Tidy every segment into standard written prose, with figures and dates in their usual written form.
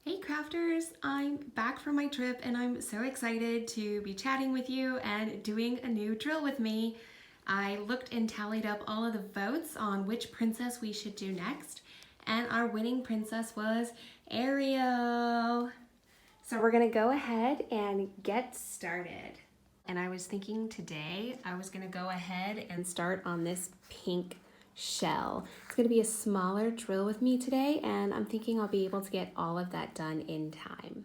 Hey crafters, I'm back from my trip and I'm so excited to be chatting with you and doing a new drill with me. I looked and tallied up all of the votes on which princess we should do next, and our winning princess was Ariel. So we're gonna go ahead and get started. And I was thinking today I was gonna go ahead and start on this pink shell. It's gonna be a smaller drill with me today, and I'm thinking I'll be able to get all of that done in time.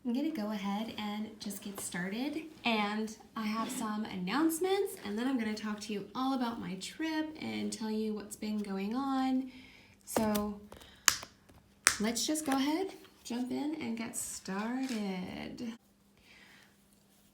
I'm gonna go ahead and just get started, and I have some announcements, and then I'm gonna talk to you all about my trip and tell you what's been going on. So let's just go ahead, jump in and get started.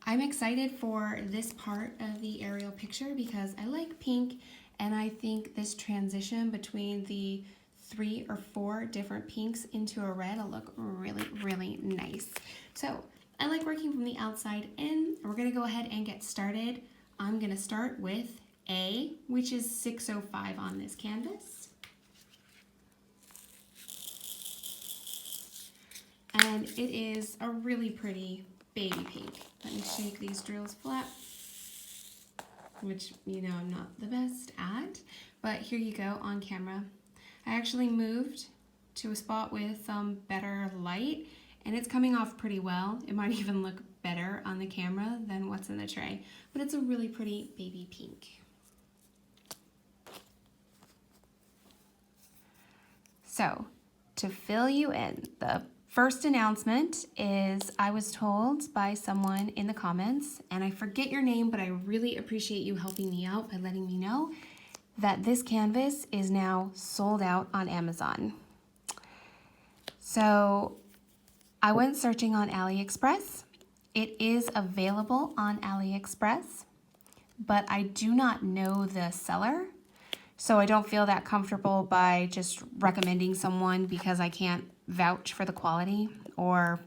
I'm excited for this part of the Ariel picture because I like pink, and I think this transition between the 3 or 4 different pinks into a red will look really, really nice. So I like working from the outside in. We're gonna go ahead and get started. I'm gonna start with A, which is 605 on this canvas. And it is a really pretty baby pink. Let me shake these drills flat, which you know I'm not the best at, but here you go on camera. I actually moved to a spot with some better light, and it's coming off pretty well. It might even look better on the camera than what's in the tray, but it's a really pretty baby pink. So to fill you in, the first announcement is I was told by someone in the comments, and I forget your name, but I really appreciate you helping me out by letting me know that this canvas is now sold out on Amazon. So I went searching on AliExpress. It is available on AliExpress, but I do not know the seller. So I don't feel that comfortable by just recommending someone because I can't vouch for the quality or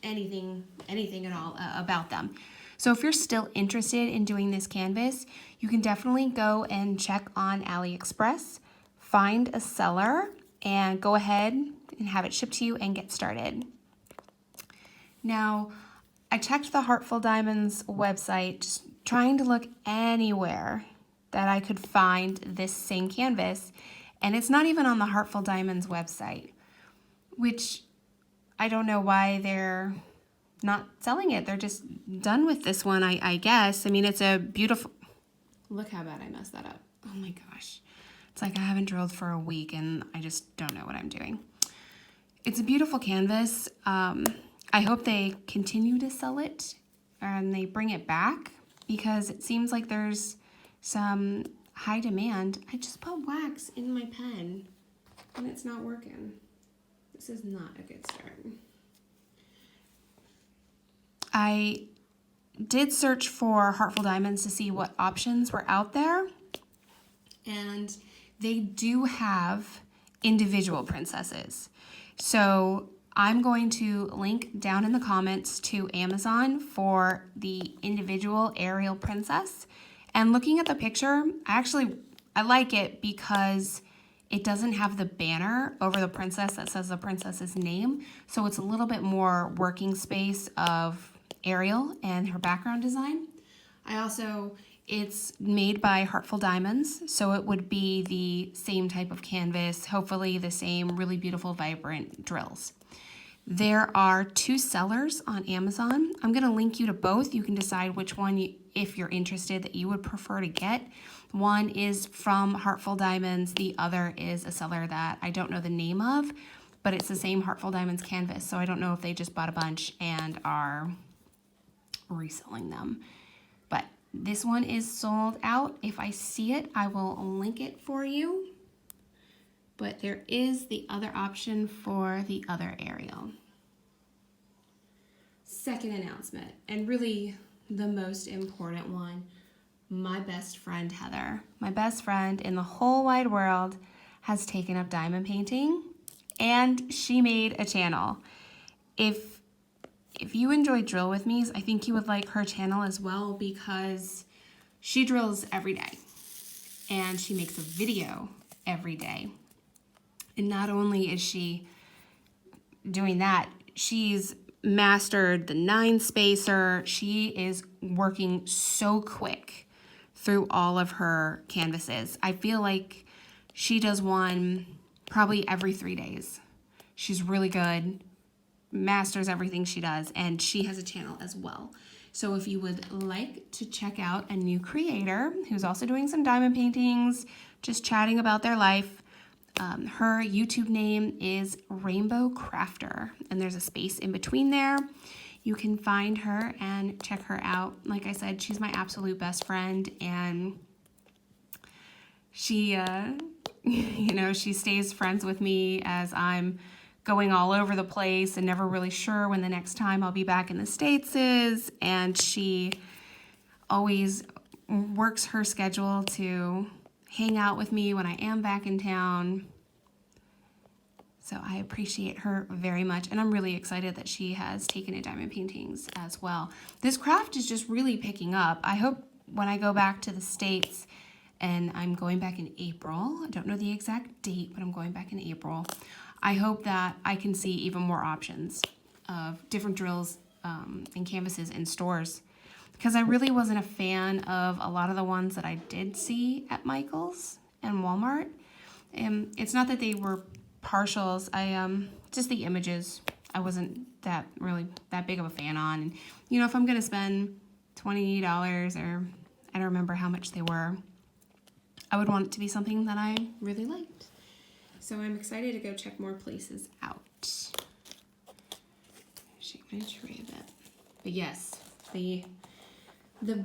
anything at all about them. So if you're still interested in doing this canvas, you can definitely go and check on AliExpress, find a seller, and go ahead and have it shipped to you and get started. Now, I checked the Heartful Diamonds website, just trying to look anywhere that I could find this same canvas, and it's not even on the Heartful Diamonds website, which I don't know why they're not selling it. They're just done with this one, I guess. I mean, it's a beautiful, look how bad I messed that up. Oh my gosh. It's like I haven't drilled for a week and I just don't know what I'm doing. It's a beautiful canvas. I hope they continue to sell it and they bring it back because it seems like there's some high demand. I just put wax in my pen and it's not working. This is not a good start. I did search for Heartful Diamonds to see what options were out there, and they do have individual princesses. So I'm going to link down in the comments to Amazon for the individual Ariel princess. And looking at the picture, I like it because it doesn't have the banner over the princess that says the princess's name. So it's a little bit more working space of Ariel and her background design. It's made by Heartful Diamonds, so it would be the same type of canvas, hopefully the same really beautiful, vibrant drills. There are 2 sellers on Amazon. I'm gonna link you to both. You can decide which one, if you're interested, that you would prefer to get. One is from Heartful Diamonds. The other is a seller that I don't know the name of, but it's the same Heartful Diamonds canvas. So I don't know if they just bought a bunch and are reselling them. But this one is sold out. If I see it, I will link it for you. But there is the other option for the other Ariel. Second announcement, and really the most important one, my best friend Heather, my best friend in the whole wide world, has taken up diamond painting, and she made a channel. If you enjoy Drill With Me, I think you would like her channel as well because she drills every day and she makes a video every day. And not only is she doing that, she's mastered the 9-spacer. She is working so quick through all of her canvases. I feel like she does one probably every 3 days. She's really good, masters everything she does, and she has a channel as well. So if you would like to check out a new creator who's also doing some diamond paintings, just chatting about their life, her YouTube name is Rainbow Crafter, and there's a space in between there. You can find her and check her out. Like I said, she's my absolute best friend, and she, you know, she stays friends with me as I'm going all over the place and never really sure when the next time I'll be back in the States is, and she always works her schedule to hang out with me when I am back in town. So I appreciate her very much, and I'm really excited that she has taken to diamond paintings as well. This craft is just really picking up. I hope when I go back to the States, and I'm going back in April, I don't know the exact date, but I'm going back in April, I hope that I can see even more options of different drills and canvases in stores, because I really wasn't a fan of a lot of the ones that I did see at Michael's and Walmart. And it's not that they were partials, just the images I wasn't that big of a fan on. And you know, if I'm gonna spend $20, or I don't remember how much they were, I would want it to be something that I really liked. So I'm excited to go check more places out. Shake my tray a bit. But yes, the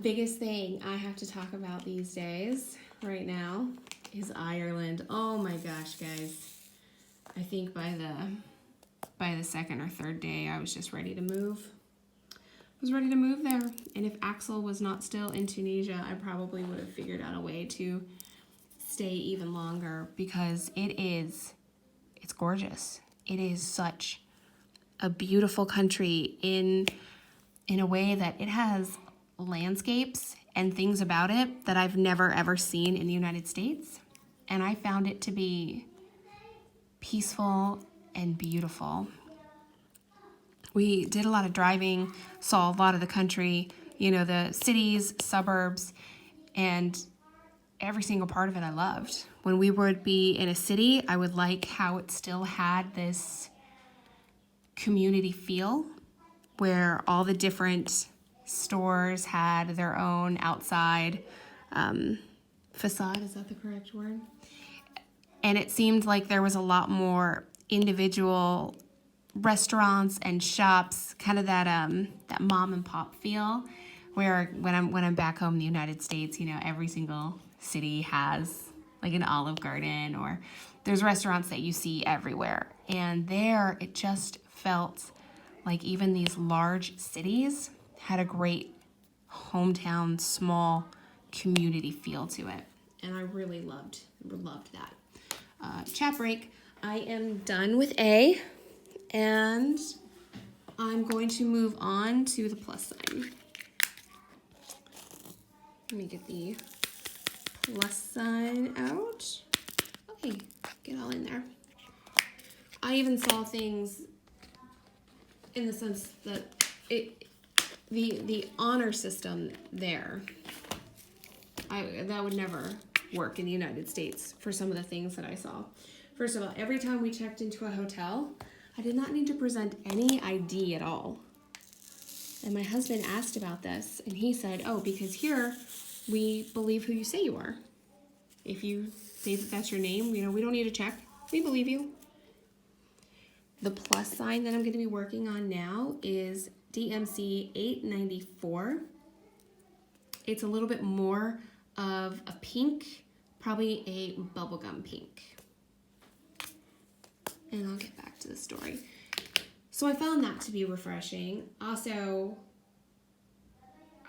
biggest thing I have to talk about these days right now is Ireland. Oh my gosh, guys. I think by the second or third day, I was just ready to move. I was ready to move there. And if Axel was not still in Tunisia, I probably would have figured out a way to stay even longer, because it's gorgeous. It is such a beautiful country in a way that it has landscapes and things about it that I've never ever seen in the United States. And I found it to be peaceful and beautiful. We did a lot of driving, saw a lot of the country, you know, the cities, suburbs, and every single part of it I loved. When we would be in a city, I would like how it still had this community feel, where all the different stores had their own outside facade, is that the correct word? And it seemed like there was a lot more individual restaurants and shops, kind of that mom and pop feel, where when I'm back home in the United States, you know, every single city has like an Olive Garden, or there's restaurants that you see everywhere. And there it just felt like even these large cities had a great hometown, small community feel to it. And I really loved that. Chat break. I am done with A, and I'm going to move on to the plus sign. Let me get the plus sign out. Okay, get all in there. I even saw things in the sense that the honor system there, that would never work in the United States for some of the things that I saw. First of all, every time we checked into a hotel, I did not need to present any ID at all. And my husband asked about this, and he said, oh, because here we believe who you say you are. If you say that that's your name, you know, we don't need to check. We believe you. The plus sign that I'm going to be working on now is DMC 894. It's a little bit more of a pink, probably a bubblegum pink. And I'll get back to the story. So I found that to be refreshing. Also,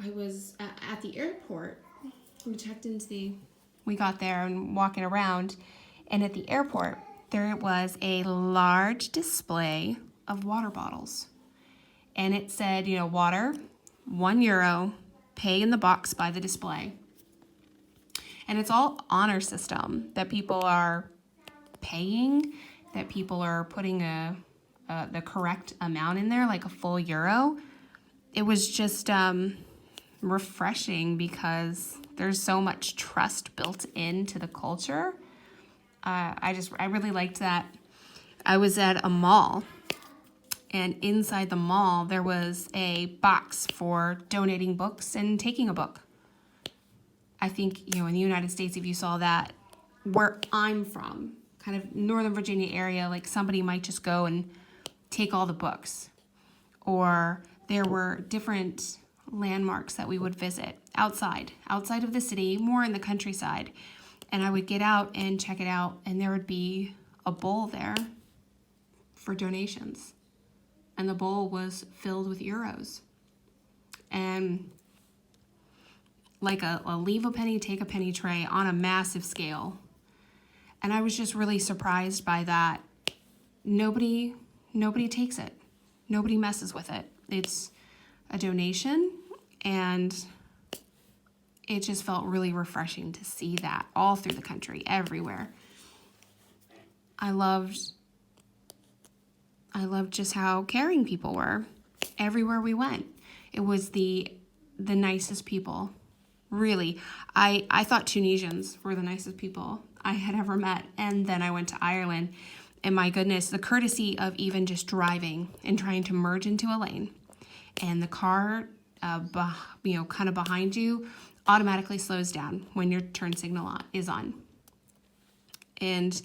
I was at the airport. We got there and walking around, and at the airport, there was a large display of water bottles. And it said, you know, water, €1, pay in the box by the display. And it's all honor system that people are paying, that people are putting a the correct amount in there, like a full euro. It was just refreshing because there's so much trust built into the culture. I really liked that. I was at a mall, and inside the mall there was a box for donating books and taking a book. I think, in the United States, if you saw that, where I'm from, kind of Northern Virginia area, like somebody might just go and take all the books. Or there were different landmarks that we would visit outside of the city, more in the countryside. And I would get out and check it out, and there would be a bowl there for donations. And the bowl was filled with euros. And like a leave a penny, take a penny tray on a massive scale. And I was just really surprised by that. Nobody takes it. Nobody messes with it. It's a donation, and it just felt really refreshing to see that all through the country, everywhere. I loved just how caring people were everywhere we went. It was the nicest people. Really, I thought Tunisians were the nicest people I had ever met. And then I went to Ireland, and my goodness, the courtesy of even just driving and trying to merge into a lane, and the car, kind of behind you, automatically slows down when your turn signal is on. And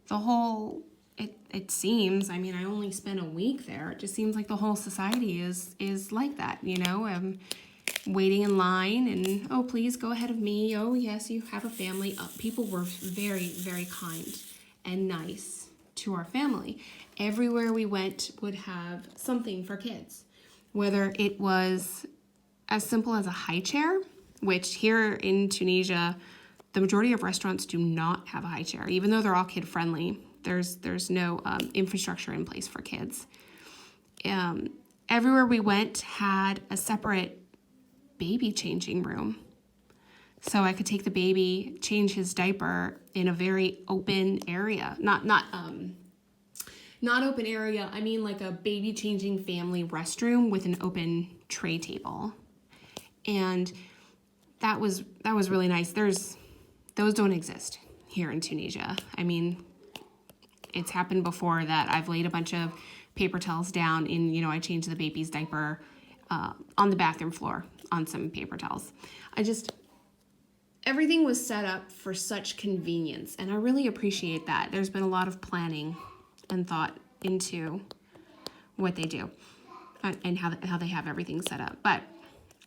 the whole, it seems, I only spent a week there. It just seems like the whole society is like that, waiting in line and, oh, please go ahead of me. Oh, yes, you have a family. People were very, very kind and nice to our family. Everywhere we went would have something for kids, whether it was as simple as a high chair, which here in Tunisia, the majority of restaurants do not have a high chair, even though they're all kid friendly. There's no infrastructure in place for kids. Everywhere we went had a separate baby changing room. So I could take the baby, change his diaper in a very open area. Not open area, I mean like a baby changing family restroom with an open tray table. And that was really nice. Those don't exist here in Tunisia. It's happened before that I've laid a bunch of paper towels down in, I changed the baby's diaper on the bathroom floor on some paper towels. Everything was set up for such convenience, and I really appreciate that. There's been a lot of planning and thought into what they do and how they have everything set up. But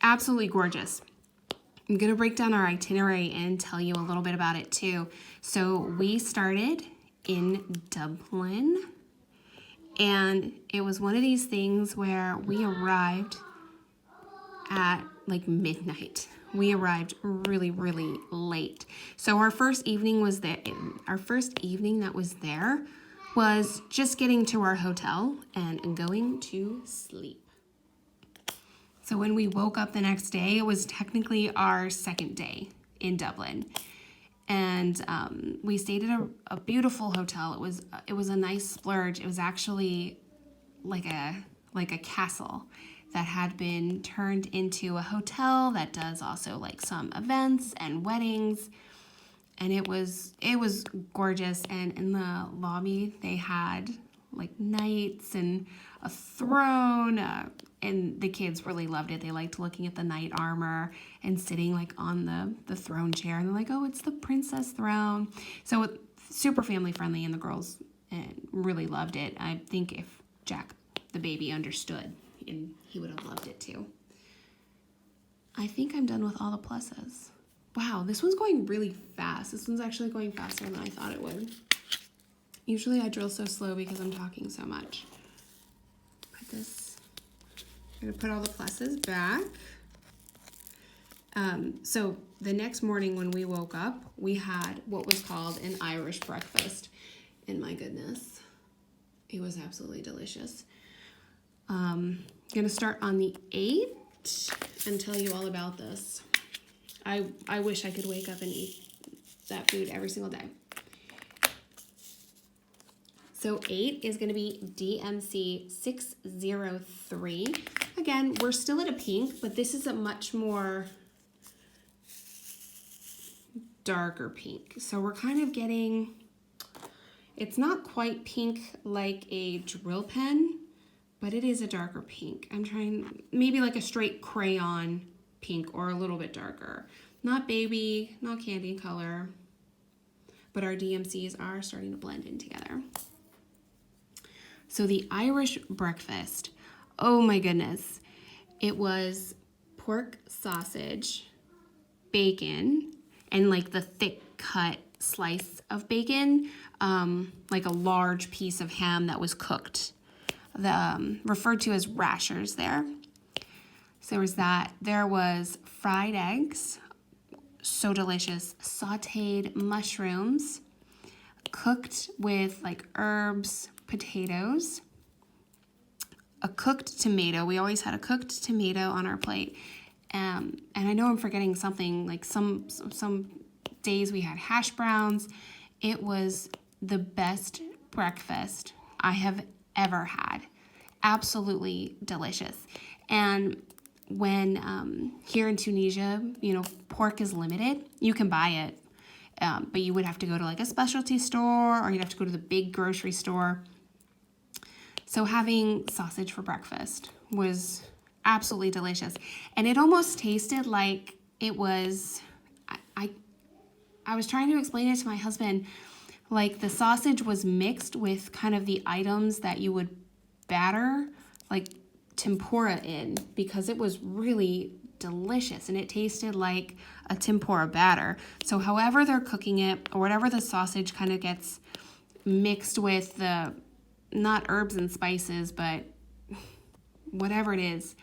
absolutely gorgeous. I'm going to break down our itinerary and tell you a little bit about it too. So we started in Dublin, and it was one of these things where we arrived at like midnight. We arrived really, really late. So our first evening that was there was just getting to our hotel and going to sleep. So when we woke up the next day, it was technically our second day in Dublin. And we stayed at a beautiful hotel. It was a nice splurge. It was actually like a castle that had been turned into a hotel that does also like some events and weddings. And it was gorgeous. And in the lobby, they had like knights and a throne. And the kids really loved it. They liked looking at the knight armor and sitting like on the throne chair. And they're like, oh, it's the princess throne. So super family friendly, and the girls really loved it. I think if Jack, the baby, understood, and he would have loved it too. I think I'm done with all the pluses. Wow, this one's going really fast. This one's actually going faster than I thought it would. Usually I drill so slow because I'm talking so much. I'm gonna put all the pluses back. So the next morning when we woke up, we had what was called an Irish breakfast. And my goodness, it was absolutely delicious. Gonna start on the 8th and tell you all about this. I wish I could wake up and eat that food every single day. So 8 is going to be DMC 603. Again, we're still at a pink, but this is a much more darker pink. So we're kind of getting, it's not quite pink like a drill pen, but it is a darker pink. I'm trying, maybe like a straight crayon pink or a little bit darker. Not baby, not candy color, but our DMCs are starting to blend in together. So the Irish breakfast, oh my goodness. It was pork sausage, bacon, and like the thick cut slice of bacon, like a large piece of ham that was cooked, referred to as rashers there. So there was that. There was fried eggs, so delicious, sauteed mushrooms, cooked with like herbs, potatoes, a cooked tomato. We always had a cooked tomato on our plate. And I know I'm forgetting something, like some days we had hash browns. It was the best breakfast I have ever had. Absolutely delicious. And when here in Tunisia, you know, pork is limited, you can buy it, but you would have to go to like a specialty store, or you'd have to go to the big grocery store. So having sausage for breakfast was absolutely delicious. And it almost tasted like it was, I was trying to explain it to my husband, like the sausage was mixed with kind of the items that you would batter, like tempura in, because it was really delicious and it tasted like a tempura batter. So however they're cooking it, or whatever the sausage kind of gets mixed with the, not herbs and spices, but whatever it is,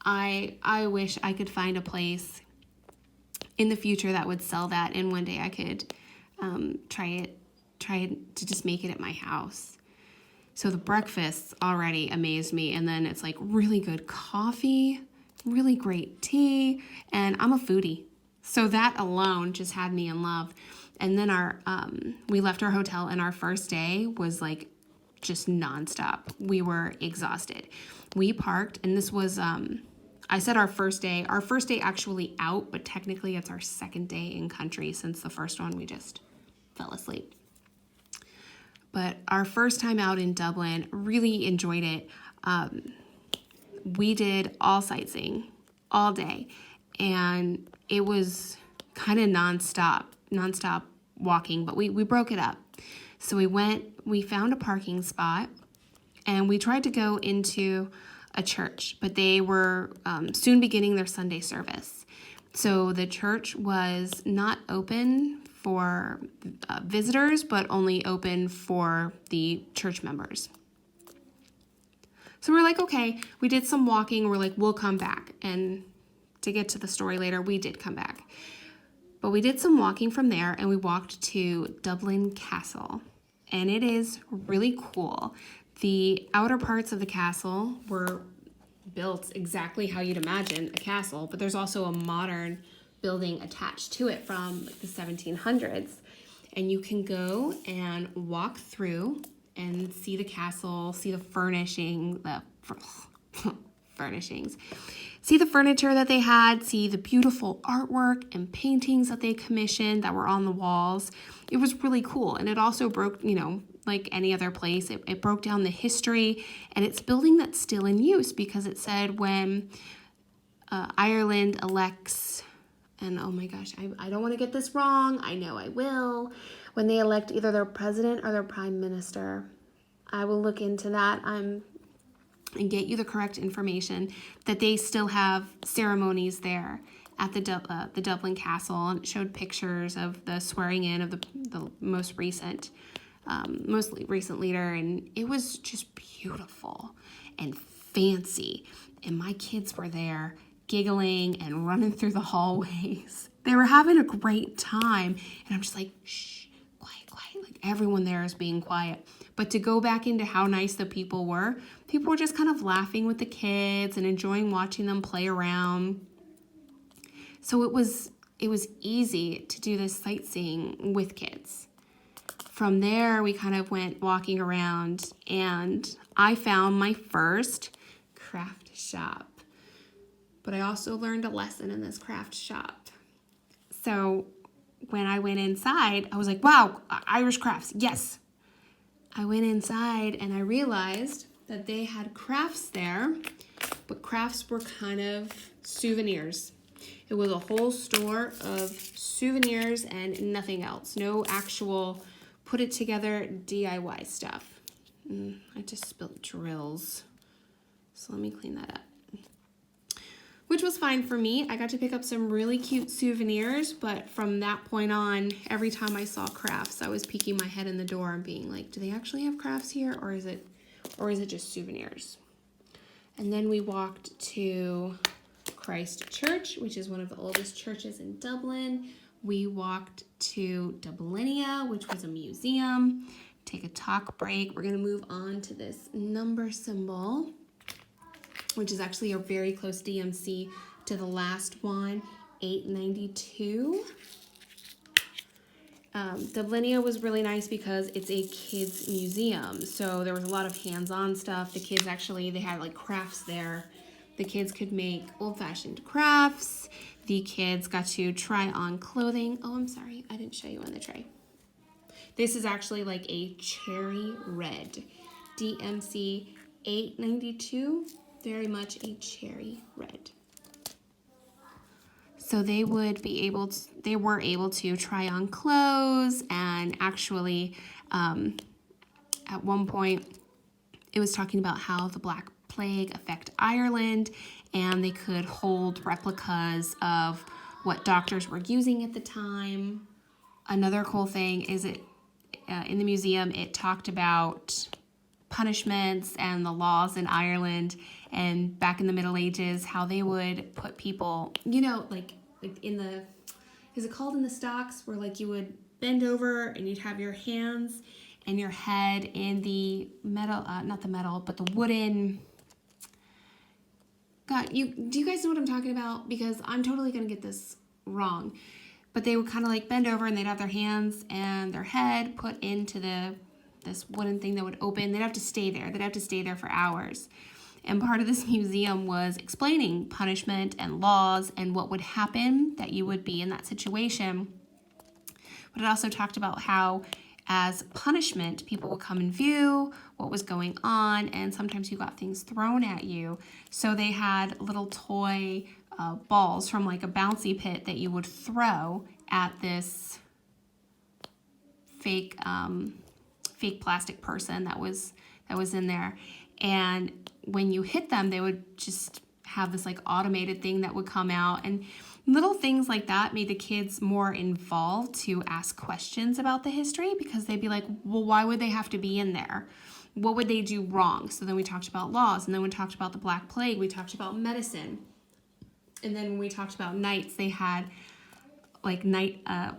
I wish I could find a place in the future that would sell that, and one day I could try to just make it at my house. So the breakfasts already amazed me, and then it's like really good coffee, really great tea, and I'm a foodie, so that alone just had me in love. And then we left our hotel, and our first day was like just nonstop. We were exhausted. We parked, and this was I said our first day actually out, but technically it's our second day in country, since the first one we just fell asleep. But our first time out in Dublin, really enjoyed it. We did all sightseeing all day, and it was kind of nonstop walking, but we broke it up. So we found a parking spot, and we tried to go into a church, but they were soon beginning their Sunday service. So the church was not open for visitors, but only open for the church members. So we're like, okay, we did some walking. We're like, we'll come back. And to get to the story later, we did come back. But we did some walking from there, and we walked to Dublin Castle. And it is really cool. The outer parts of the castle were built exactly how you'd imagine a castle, but there's also a modern building attached to it from like the 1700s. And you can go and walk through and see the castle, see the furnishings, see the furniture that they had, see the beautiful artwork and paintings that they commissioned that were on the walls. It was really cool. And it also broke, like any other place, it broke down the history, and it's building that's still in use, because it said when Ireland elects, and oh my gosh, I don't want to get this wrong, I know I will, when they elect either their president or their prime minister. I will look into that and get you the correct information, that they still have ceremonies there at the Dublin Castle, and it showed pictures of the swearing in of the most recent leader, and it was just beautiful and fancy. And my kids were there giggling and running through the hallways. They were having a great time, and I'm just like, shh, quiet. Like everyone there is being quiet. But to go back into how nice the people were just kind of laughing with the kids and enjoying watching them play around. So it was easy to do this sightseeing with kids. From there, we kind of went walking around, and I found my first craft shop. But I also learned a lesson in this craft shop. So when I went inside, I was like, wow, Irish crafts, yes. I went inside and I realized that they had crafts there, but crafts were kind of souvenirs. It was a whole store of souvenirs and nothing else. No actual put it together DIY stuff. I just spilled drills. So let me clean that up. Which was fine for me. I got to pick up some really cute souvenirs, but from that point on, every time I saw crafts, I was peeking my head in the door and being like, do they actually have crafts here, or is it just souvenirs? And then we walked to Christ Church, which is one of the oldest churches in Dublin. We walked to Dublinia, which was a museum. Take a talk break. We're gonna move on to this number symbol, which is actually a very close DMC to the last one, 892. Dublinia was really nice because it's a kids museum. So there was a lot of hands-on stuff. The kids actually, they had like crafts there. The kids could make old-fashioned crafts. The kids got to try on clothing. Oh, I'm sorry, I didn't show you on the tray. This is actually like a cherry red. DMC 892, very much a cherry red. So they were able to try on clothes, and actually at one point it was talking about how the Black Plague affect Ireland, and they could hold replicas of what doctors were using at the time. Another cool thing is in the museum it talked about punishments and the laws in Ireland and back in the Middle Ages, how they would put people, you know, like in the, is it called in the stocks, where like you would bend over and you'd have your hands and your head in the metal, not the metal, but the wooden, God, do you guys know what I'm talking about? Because I'm totally gonna get this wrong. But they would kind of like bend over and they'd have their hands and their head put into this wooden thing that would open. They'd have to stay there. They'd have to stay there for hours. And part of this museum was explaining punishment and laws and what would happen, that you would be in that situation. But it also talked about how as punishment, people would come and view what was going on, and sometimes you got things thrown at you. So they had little toy balls from like a bouncy pit that you would throw at this fake plastic person that was in there. And when you hit them, they would just have this like automated thing that would come out, and little things like that made the kids more involved to ask questions about the history, because they'd be like, well, why would they have to be in there? What would they do wrong? So then we talked about laws, and then we talked about the Black Plague, we talked about medicine. And then when we talked about knights, they had like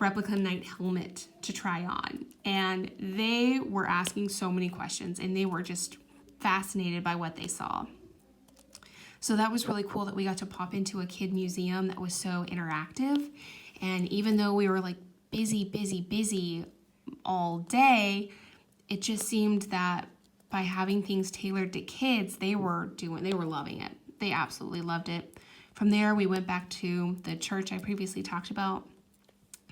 replica knight helmet to try on. And they were asking so many questions, and they were just fascinated by what they saw. So that was really cool that we got to pop into a kid museum that was so interactive. And even though we were like busy all day, it just seemed that by having things tailored to kids, they were loving it. They absolutely loved it. From there, we went back to the church I previously talked about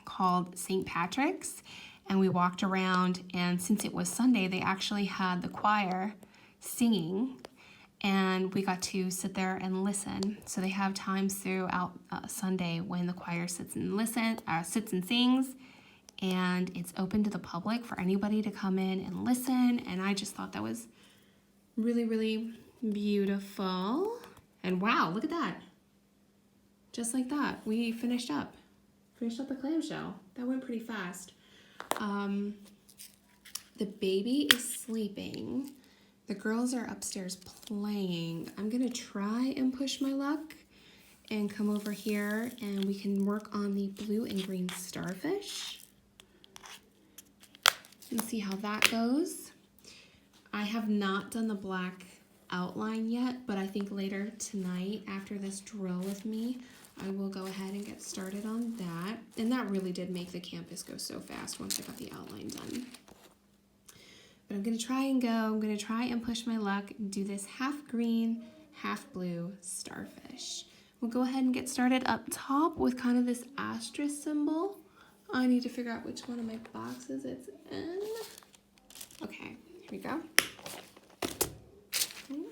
called St. Patrick's, and we walked around, and since it was Sunday, they actually had the choir singing, and we got to sit there and listen. So they have times throughout Sunday when the choir sits and sings, and it's open to the public for anybody to come in and listen. And I just thought that was really, really beautiful. And wow, look at that. Just like that, we finished up the clamshell. That went pretty fast. The baby is sleeping. The girls are upstairs playing. I'm gonna try and push my luck and come over here, and we can work on the blue and green starfish and see how that goes. I have not done the black outline yet, but I think later tonight after this drill with me, I will go ahead and get started on that. And that really did make the campus go so fast once I got the outline done. But I'm gonna try and go. I'm gonna try and push my luck and do this half green, half blue starfish. We'll go ahead and get started up top with kind of this asterisk symbol. I need to figure out which one of my boxes it's in. Okay, here we go. Okay.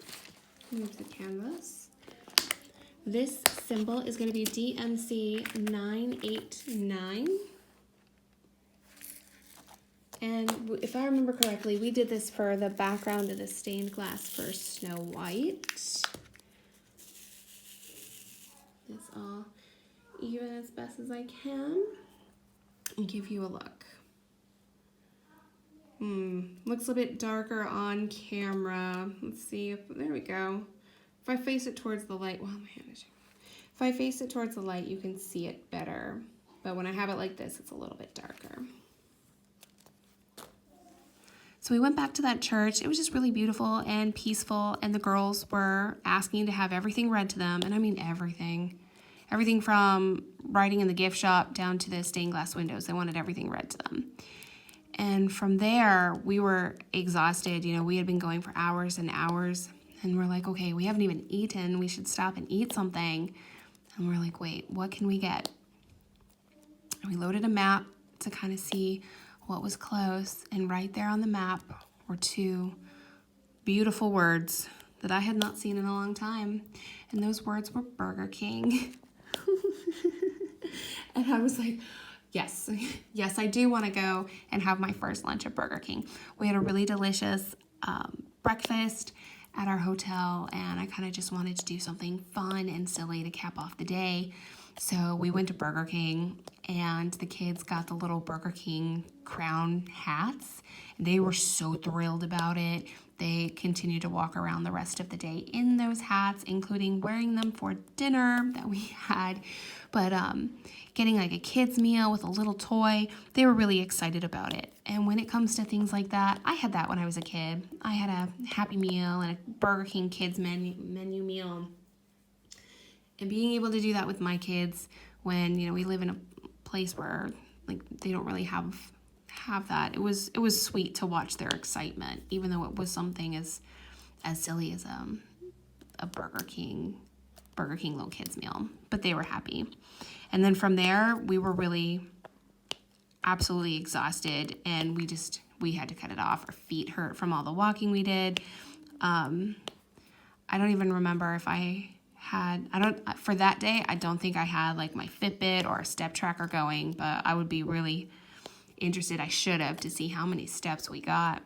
Move the canvas. This symbol is going to be DMC 989. And if I remember correctly, we did this for the background of the stained glass for Snow White. This all even as best as I can. And give you a look. Looks a bit darker on camera. Let's see if, there we go. If I face it towards the light, well, my hand is, if I face it towards the light, you can see it better. But when I have it like this, it's a little bit darker. So we went back to that church. It was just really beautiful and peaceful, and the girls were asking to have everything read to them, and I mean everything. Everything from writing in the gift shop down to the stained glass windows. They wanted everything read to them. And from there, we were exhausted. You know, we had been going for hours and hours, and we're like, okay, we haven't even eaten. We should stop and eat something. And we're like, wait, what can we get? And we loaded a map to kind of see what was close, and right there on the map were two beautiful words that I had not seen in a long time, and those words were Burger King. And I was like, yes, yes, I do want to go and have my first lunch at Burger King. We had a really delicious breakfast at our hotel, and I kind of just wanted to do something fun and silly to cap off the day. So we went to Burger King, and the kids got the little Burger King crown hats. They were so thrilled about it. They continued to walk around the rest of the day in those hats, including wearing them for dinner that we had. But getting like a kid's meal with a little toy, they were really excited about it. And when it comes to things like that, I had that when I was a kid. I had a Happy Meal and a Burger King kids menu meal. And being able to do that with my kids when, you know, we live in a place where like they don't really have that. It was sweet to watch their excitement, even though it was something as silly as a Burger King little kids meal, but they were happy. And then from there, we were really absolutely exhausted, and we had to cut it off. Our feet hurt from all the walking we did. I don't even remember if for that day, I don't think I had like my Fitbit or a step tracker going, but I would be really interested. I should have, to see how many steps we got.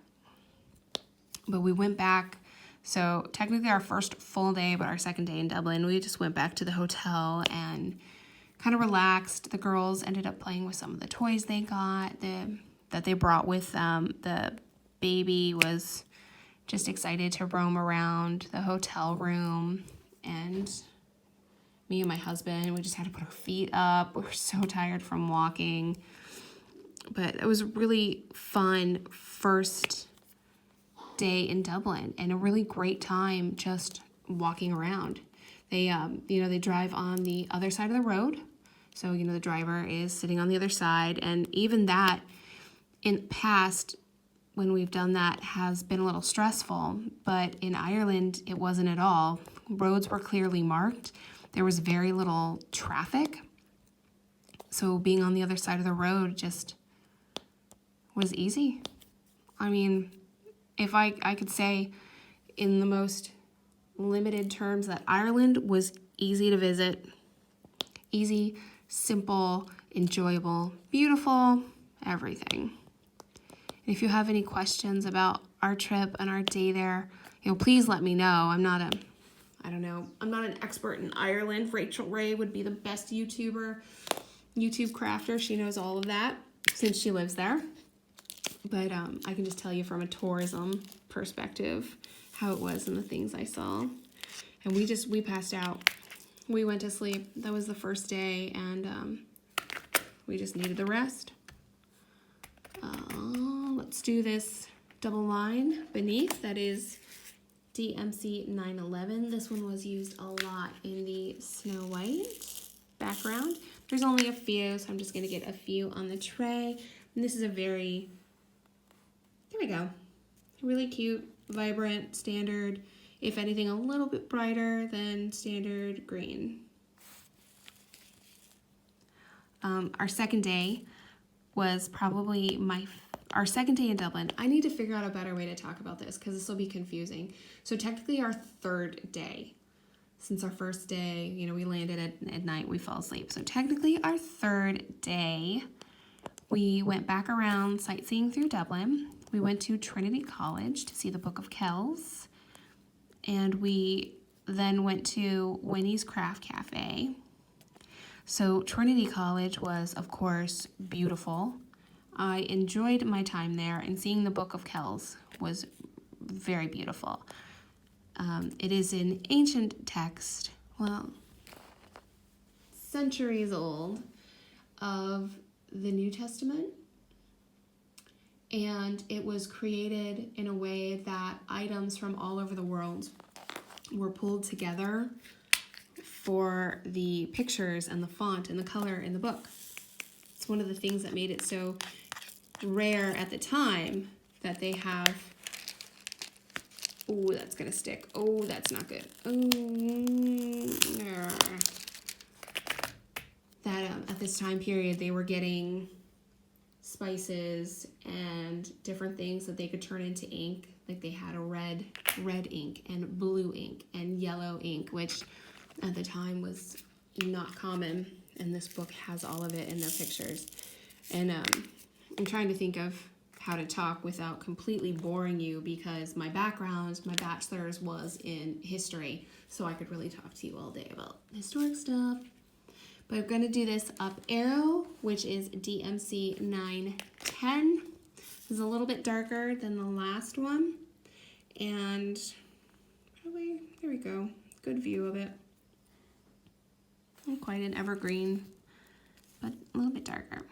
But we went back. So technically our first full day, but our second day in Dublin, we just went back to the hotel and kind of relaxed. The girls ended up playing with some of the toys they got that they brought with them. The baby was just excited to roam around the hotel room, and me and my husband, we just had to put our feet up. We were so tired from walking. But it was a really fun first day in Dublin, and a really great time just walking around. They, they drive on the other side of the road. So, the driver is sitting on the other side. And even that, in the past, when we've done that, has been a little stressful. But in Ireland, it wasn't at all. Roads were clearly marked. There was very little traffic. So being on the other side of the road just was easy. I mean, if I could say in the most limited terms that Ireland was easy to visit, easy, simple, enjoyable, beautiful, everything. And if you have any questions about our trip and our day there, please let me know. I'm not an expert in Ireland. Rachel Ray would be the best YouTube crafter. She knows all of that since she lives there. But I can just tell you from a tourism perspective how it was and the things I saw. And we passed out. We went to sleep. That was the first day, and we just needed the rest. Let's do this double line beneath. That is DMC 911. This one was used a lot in the Snow White background. There's only a few, so I'm just going to get a few on the tray. And this is there we go. Really cute, vibrant, standard, if anything a little bit brighter than standard green. Our second day was probably our second day in Dublin. I need to figure out a better way to talk about this because this will be confusing. So technically our third day, since our first day, we landed at night, we fell asleep. So technically our third day, we went back around sightseeing through Dublin. We went to Trinity College to see the Book of Kells. And we then went to Winnie's Craft Cafe. So Trinity College was, of course, beautiful. I enjoyed my time there, and seeing the Book of Kells was very beautiful. It is an ancient text, well, centuries old, of the New Testament. And it was created in a way that items from all over the world were pulled together for the pictures and the font and the color in the book. It's one of the things that made it so rare at the time that they have. Oh, that's gonna stick. Oh, that's not good. That at this time period they were getting spices and different things that they could turn into ink. Like they had a red ink and blue ink and yellow ink, which at the time was not common, and this book has all of it in their pictures. And I'm trying to think of how to talk without completely boring you, because my background, my bachelor's was in history, so I could really talk to you all day about historic stuff. But I'm going to do this up arrow, which is DMC 910. This is a little bit darker than the last one, and probably, there we go, good view of it. Not quite an evergreen, but a little bit darker.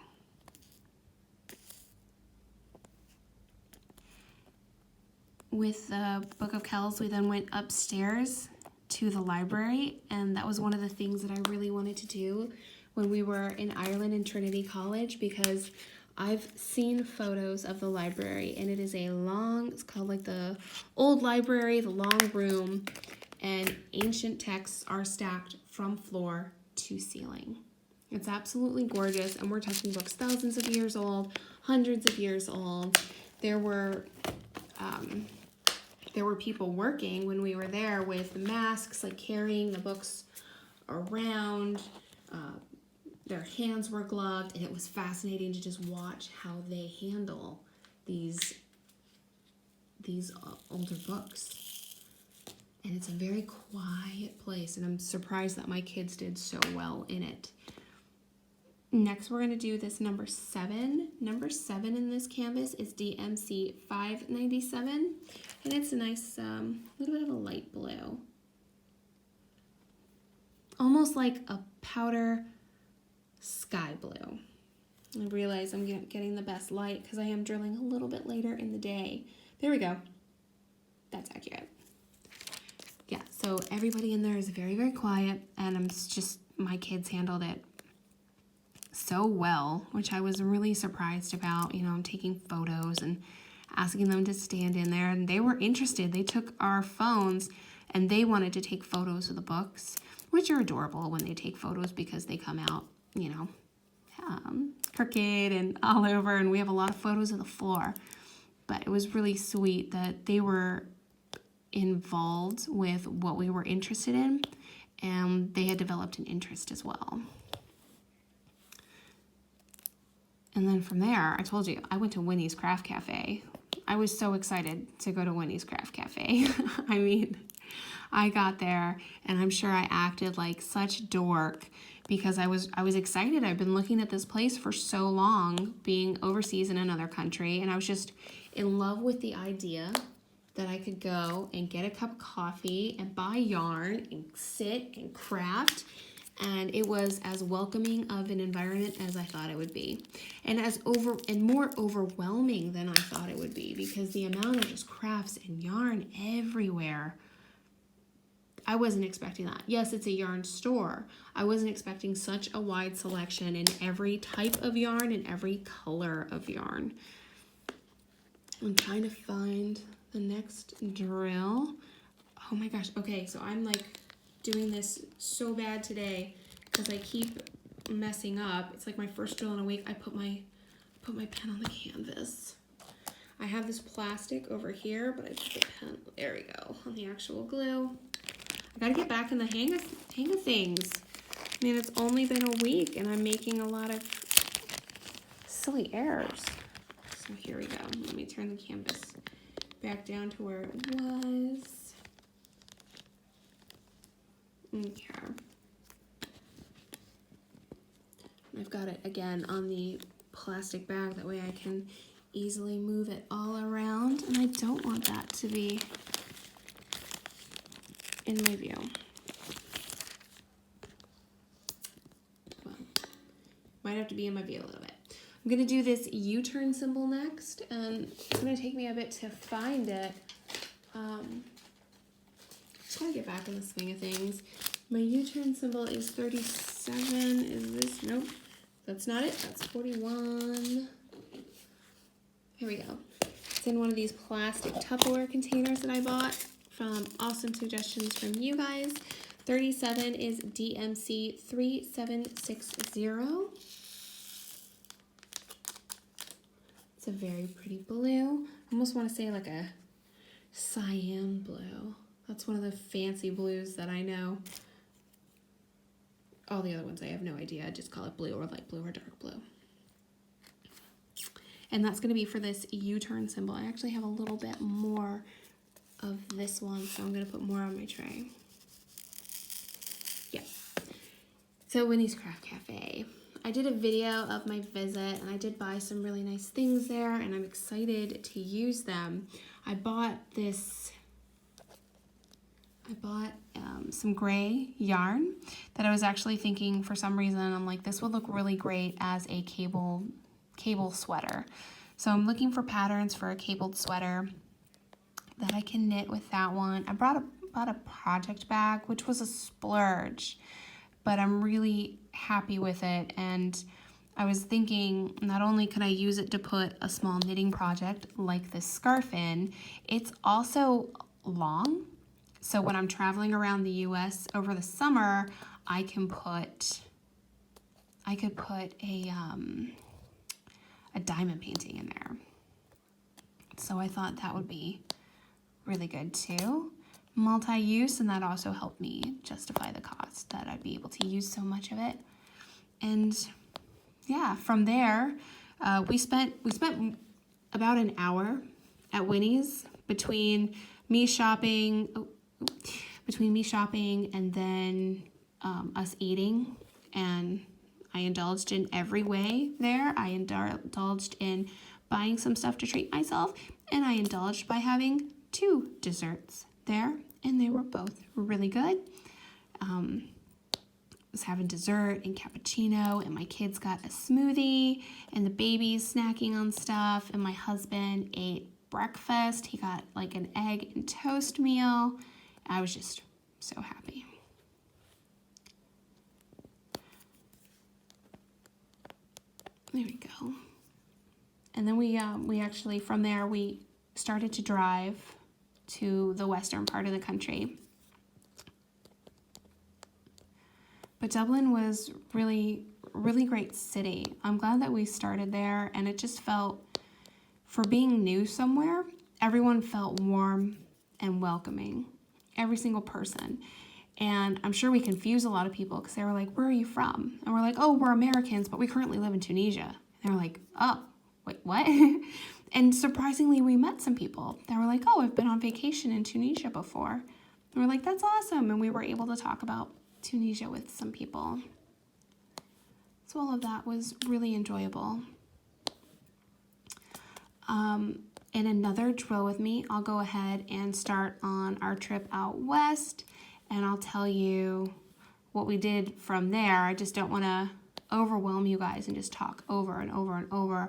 With the Book of Kells, we then went upstairs to the library, and that was one of the things that I really wanted to do when we were in Ireland in Trinity College, because I've seen photos of the library, and it is it's called like the old library, the long room, and ancient texts are stacked from floor to ceiling. It's absolutely gorgeous, and we're talking books thousands of years old, hundreds of years old. There were people working when we were there with masks, like carrying the books around. Their hands were gloved, and it was fascinating to just watch how they handle these older books. And it's a very quiet place, and I'm surprised that my kids did so well in it. Next, we're going to do this number 7. Number 7 in this canvas is DMC 597, and it's a nice little bit of a light blue. Almost like a powder sky blue. I realize I'm getting the best light because I am drilling a little bit later in the day. There we go. That's accurate. Yeah, so everybody in there is very, very quiet, and my kids handled it so well, which I was really surprised about. I'm taking photos and asking them to stand in there, and they were interested. They took our phones and they wanted to take photos of the books, which are adorable when they take photos because they come out, crooked and all over, and we have a lot of photos of the floor. But it was really sweet that they were involved with what we were interested in, and they had developed an interest as well. And then from there, I told you, I went to Winnie's Craft Cafe. I was so excited to go to Winnie's Craft Cafe. I mean, I got there, and I'm sure I acted like such dork because I was excited. I've been looking at this place for so long, being overseas in another country, and I was just in love with the idea that I could go and get a cup of coffee and buy yarn and sit and craft. And it was as welcoming of an environment as I thought it would be, and more overwhelming than I thought it would be, because the amount of just crafts and yarn everywhere. I wasn't expecting that. Yes, it's a yarn store. I wasn't expecting such a wide selection in every type of yarn and every color of yarn. I'm trying to find the next drill. Oh my gosh, okay, so I'm like doing this so bad today because I keep messing up. It's like my first drill in a week. I put my pen on the canvas. I have this plastic over here, but I put the pen, there we go, on the actual glue. I gotta get back in the hang of things. I mean, it's only been a week and I'm making a lot of silly errors. So here we go. Let me turn the canvas back down to where it was. Okay. I've got it again on the plastic bag, that way I can easily move it all around, and I don't want that to be in my view. Well, might have to be in my view a little bit. I'm gonna do this U-turn symbol next, and it's gonna take me a bit to find it. Just gotta get back in the swing of things. My U-turn symbol is 37. Is this? Nope. That's not it. That's 41. Here we go. It's in one of these plastic Tupperware containers that I bought from awesome suggestions from you guys. 37 is DMC 3760. It's a very pretty blue. I almost want to say like a cyan blue. That's one of the fancy blues that I know. All the other ones I have no idea. I just call it blue or light blue or dark blue. And that's going to be for this U-turn symbol. I actually have a little bit more of this one, so I'm going to put more on my tray. Yeah. So Winnie's Craft Cafe. I did a video of my visit, and I did buy some really nice things there, and I'm excited to use them. I bought some gray yarn that I was actually thinking, for some reason, I'm like, this would look really great as a cable sweater. So I'm looking for patterns for a cabled sweater that I can knit with that one. I bought a project bag, which was a splurge, but I'm really happy with it. And I was thinking, not only can I use it to put a small knitting project like this scarf in, it's also long. So when I'm traveling around the US over the summer, I could put a diamond painting in there. So I thought that would be really good too. Multi-use, and that also helped me justify the cost, that I'd be able to use so much of it. And yeah, from there, we spent about an hour at Winnie's between me shopping and then us eating, and I indulged in every way there. I indulged in buying some stuff to treat myself, and I indulged by having 2 desserts there, and they were both really good. I was having dessert and cappuccino, and my kids got a smoothie, and the baby's snacking on stuff, and my husband ate breakfast. He got like an egg and toast meal. I was just so happy. There we go. And then we actually, from there, we started to drive to the western part of the country. But Dublin was really, really great city. I'm glad that we started there, and it just felt, for being new somewhere, everyone felt warm and welcoming. Every single person. And I'm sure we confused a lot of people because they were like, where are you from? And we're like, oh, we're Americans, but we currently live in Tunisia. And they were like, oh, wait, what? And surprisingly, we met some people that were like, oh, I've been on vacation in Tunisia before. And we're like, that's awesome. And we were able to talk about Tunisia with some people. So all of that was really enjoyable. In another drill with me, I'll go ahead and start on our trip out west, and I'll tell you what we did from there. I just don't want to overwhelm you guys and just talk over and over and over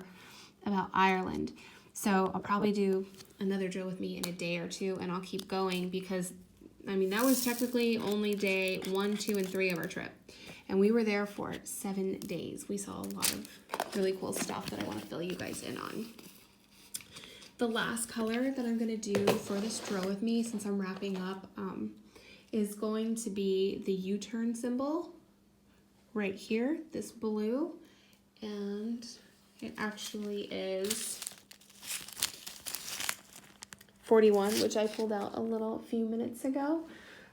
about Ireland. So I'll probably do another drill with me in a day or two, and I'll keep going because, I mean, that was technically only day 1, 2, and 3 of our trip. And we were there for 7 days. We saw a lot of really cool stuff that I want to fill you guys in on. The last color that I'm gonna do for this drill with me, since I'm wrapping up, is going to be the U-turn symbol right here, this blue, and it actually is 41, which I pulled out a few minutes ago.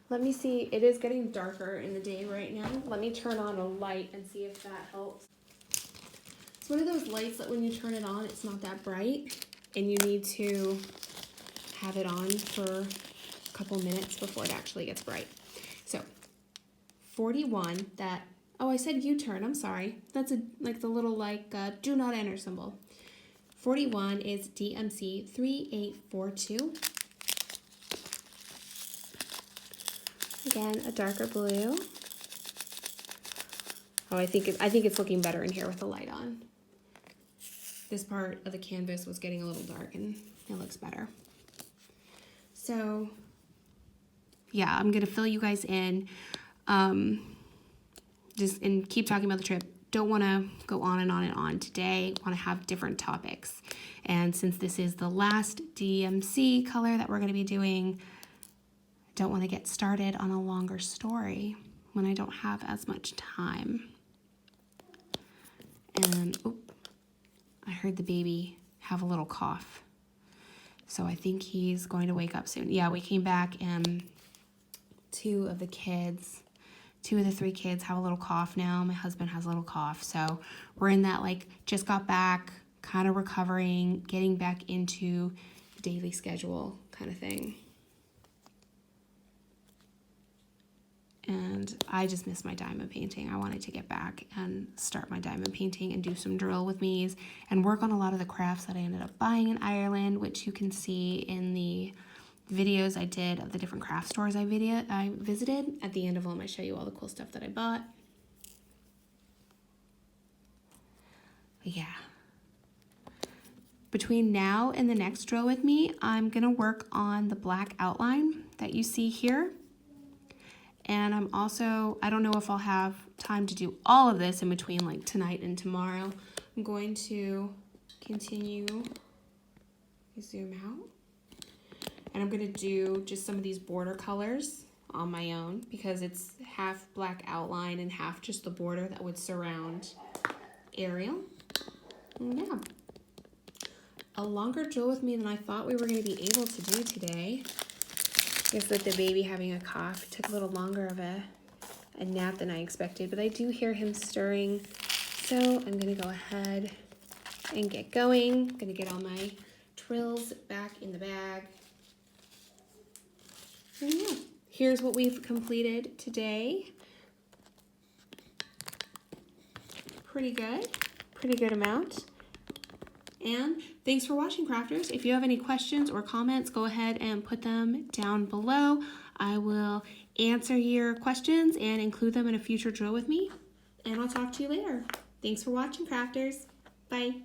Let me see, it is getting darker in the day right now. Let me turn on a light and see if that helps. It's one of those lights that when you turn it on, it's not that bright, and you need to have it on for a couple minutes before it actually gets bright. So 41, that, oh, I said U-turn, I'm sorry. That's like the little do not enter symbol. 41 is DMC 3842. Again, a darker blue. Oh, I think it's looking better in here with the light on. This part of the canvas was getting a little dark and it looks better. So yeah, I'm gonna fill you guys in, just and keep talking about the trip. Don't want to go on and on and on today. Want to have different topics. And since this is the last DMC color that we're going to be doing, I don't want to get started on a longer story when I don't have as much time. And I heard the baby have a little cough. So I think he's going to wake up soon. Yeah, we came back and two of the 3 kids have a little cough now. My husband has a little cough. So we're in that just got back, kind of recovering, getting back into the daily schedule kind of thing. And I just missed my diamond painting. I wanted to get back and start my diamond painting and do some drill with me's and work on a lot of the crafts that I ended up buying in Ireland, which you can see in the videos I did of the different craft stores I visited. At the end of them, I show you all the cool stuff that I bought. But yeah. Between now and the next drill with me, I'm gonna work on the black outline that you see here. And I'm also, I don't know if I'll have time to do all of this in between tonight and tomorrow. I'm going to continue, zoom out. And I'm gonna do just some of these border colors on my own because it's half black outline and half just the border that would surround Ariel. And yeah, a longer drill with me than I thought we were gonna be able to do today. I guess with the baby having a cough, it took a little longer of a nap than I expected, but I do hear him stirring. So I'm gonna go ahead and get going. I'm gonna get all my trills back in the bag. And yeah, here's what we've completed today. Pretty good amount. And thanks for watching, crafters. If you have any questions or comments, go ahead and put them down below. I will answer your questions and include them in a future drill with me. And I'll talk to you later. Thanks for watching, crafters. Bye.